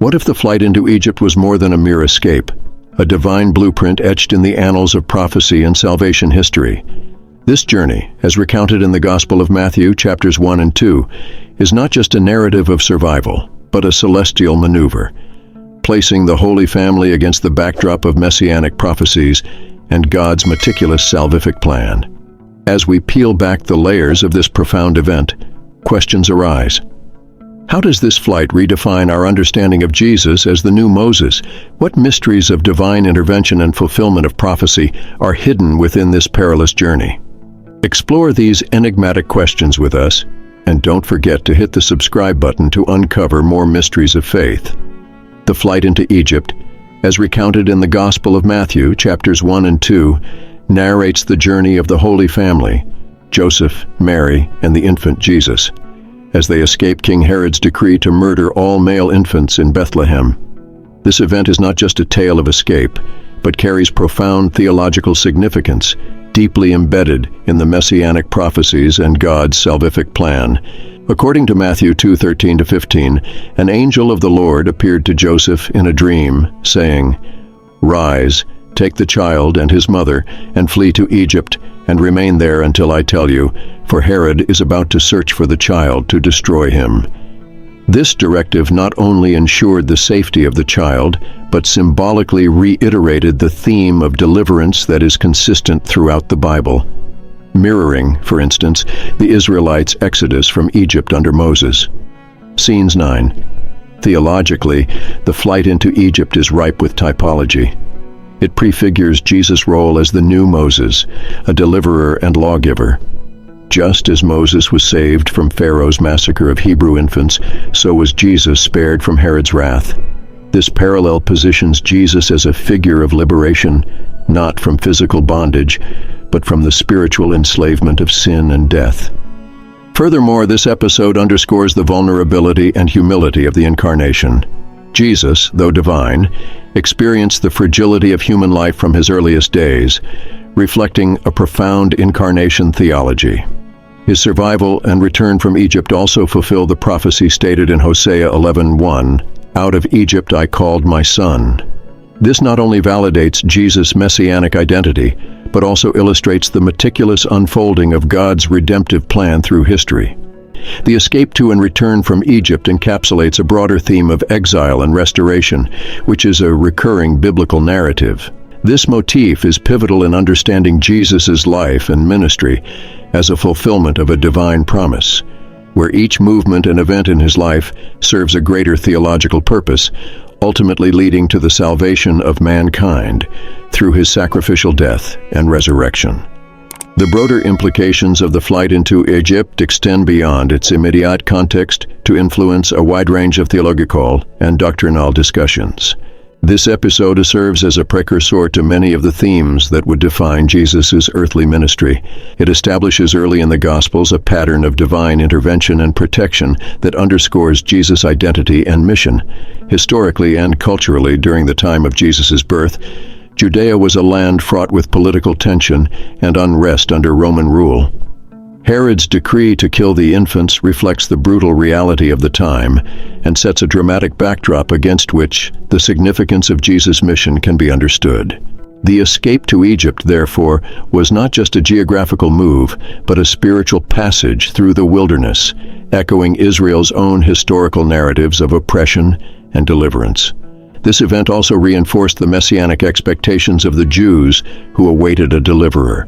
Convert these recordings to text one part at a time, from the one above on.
What if the flight into Egypt was more than a mere escape, a divine blueprint etched in the annals of prophecy and salvation history? This journey, as recounted in the Gospel of Matthew, chapters 1 and 2, is not just a narrative of survival, but a celestial maneuver, placing the Holy Family against the backdrop of messianic prophecies and God's meticulous salvific plan. As we peel back the layers of this profound event, questions arise. How does this flight redefine our understanding of Jesus as the new Moses? What mysteries of divine intervention and fulfillment of prophecy are hidden within this perilous journey? Explore these enigmatic questions with us, and don't forget to hit the subscribe button to uncover more mysteries of faith. The flight into Egypt, as recounted in the Gospel of Matthew, chapters 1 and 2, narrates the journey of the Holy Family, Joseph, Mary, and the infant Jesus, as they escape King Herod's decree to murder all male infants in Bethlehem. This event is not just a tale of escape, but carries profound theological significance, deeply embedded in the messianic prophecies and God's salvific plan. According to Matthew 2:13-15, an angel of the Lord appeared to Joseph in a dream, saying, "Rise, take the child and his mother, and flee to Egypt, and remain there until I tell you, for Herod is about to search for the child to destroy him." This directive not only ensured the safety of the child, but symbolically reiterated the theme of deliverance that is consistent throughout the Bible, mirroring, for instance, the Israelites' exodus from Egypt under Moses. Scenes 9. Theologically, the flight into Egypt is ripe with typology. It prefigures Jesus' role as the new Moses, a deliverer and lawgiver. Just as Moses was saved from Pharaoh's massacre of Hebrew infants, so was Jesus spared from Herod's wrath. This parallel positions Jesus as a figure of liberation, not from physical bondage, but from the spiritual enslavement of sin and death. Furthermore, this episode underscores the vulnerability and humility of the Incarnation. Jesus, though divine, experienced the fragility of human life from his earliest days, reflecting a profound incarnation theology. His survival and return from Egypt also fulfill the prophecy stated in Hosea 11:1, "Out of Egypt I called my son." This not only validates Jesus' messianic identity, but also illustrates the meticulous unfolding of God's redemptive plan through history. The escape to and return from Egypt encapsulates a broader theme of exile and restoration, which is a recurring biblical narrative. This motif is pivotal in understanding Jesus' life and ministry as a fulfillment of a divine promise, where each movement and event in his life serves a greater theological purpose, ultimately leading to the salvation of mankind through his sacrificial death and resurrection. The broader implications of the flight into Egypt extend beyond its immediate context to influence a wide range of theological and doctrinal discussions. This episode serves as a precursor to many of the themes that would define Jesus' earthly ministry. It establishes early in the Gospels a pattern of divine intervention and protection that underscores Jesus' identity and mission. Historically and culturally, during the time of Jesus' birth, Judea was a land fraught with political tension and unrest under Roman rule. Herod's decree to kill the infants reflects the brutal reality of the time and sets a dramatic backdrop against which the significance of Jesus' mission can be understood. The escape to Egypt, therefore, was not just a geographical move, but a spiritual passage through the wilderness, echoing Israel's own historical narratives of oppression and deliverance. This event also reinforced the messianic expectations of the Jews who awaited a deliverer.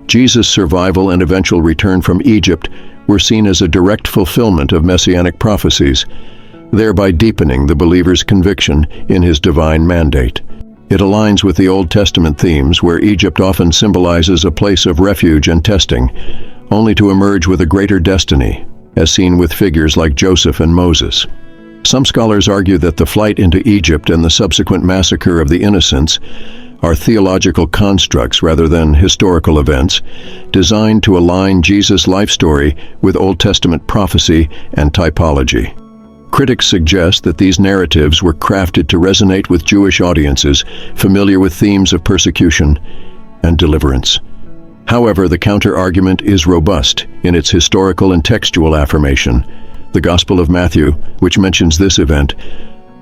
Jesus' survival and eventual return from Egypt were seen as a direct fulfillment of messianic prophecies, thereby deepening the believer's conviction in his divine mandate. It aligns with the Old Testament themes, where Egypt often symbolizes a place of refuge and testing, only to emerge with a greater destiny, as seen with figures like Joseph and Moses. Some scholars argue that the flight into Egypt and the subsequent massacre of the innocents are theological constructs rather than historical events, designed to align Jesus' life story with Old Testament prophecy and typology. Critics suggest that these narratives were crafted to resonate with Jewish audiences familiar with themes of persecution and deliverance. However, the counter-argument is robust in its historical and textual affirmation. The Gospel of Matthew, which mentions this event,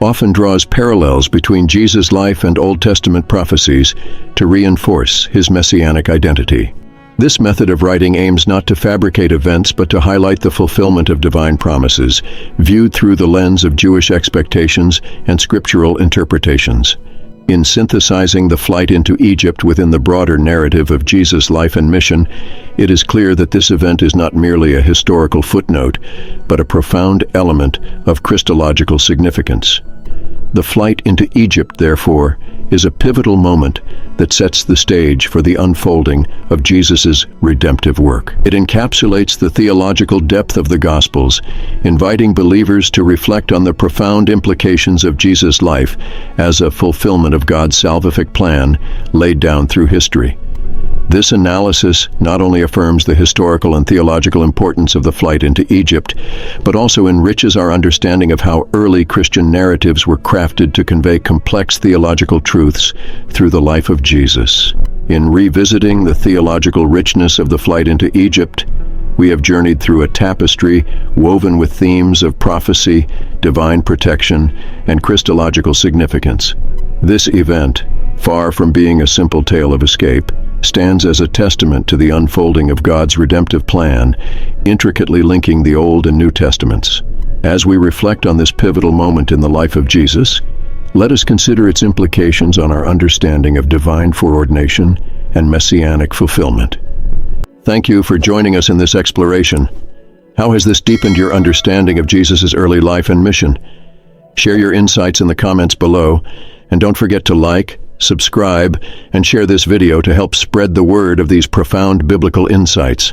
often draws parallels between Jesus' life and Old Testament prophecies to reinforce his messianic identity. This method of writing aims not to fabricate events but to highlight the fulfillment of divine promises, viewed through the lens of Jewish expectations and scriptural interpretations. In synthesizing the flight into Egypt within the broader narrative of Jesus' life and mission, it is clear that this event is not merely a historical footnote, but a profound element of Christological significance. The flight into Egypt, therefore, is a pivotal moment that sets the stage for the unfolding of Jesus' redemptive work. It encapsulates the theological depth of the Gospels, inviting believers to reflect on the profound implications of Jesus' life as a fulfillment of God's salvific plan laid down through history. This analysis not only affirms the historical and theological importance of the flight into Egypt, but also enriches our understanding of how early Christian narratives were crafted to convey complex theological truths through the life of Jesus. In revisiting the theological richness of the flight into Egypt, we have journeyed through a tapestry woven with themes of prophecy, divine protection, and Christological significance. This event, far from being a simple tale of escape, stands as a testament to the unfolding of God's redemptive plan, intricately linking the Old and New Testaments. As we reflect on this pivotal moment in the life of Jesus, let us consider its implications on our understanding of divine foreordination and messianic fulfillment. Thank you for joining us in this exploration. How has this deepened your understanding of Jesus' early life and mission? Share your insights in the comments below, and don't forget to like, subscribe, and share this video to help spread the word of these profound biblical insights.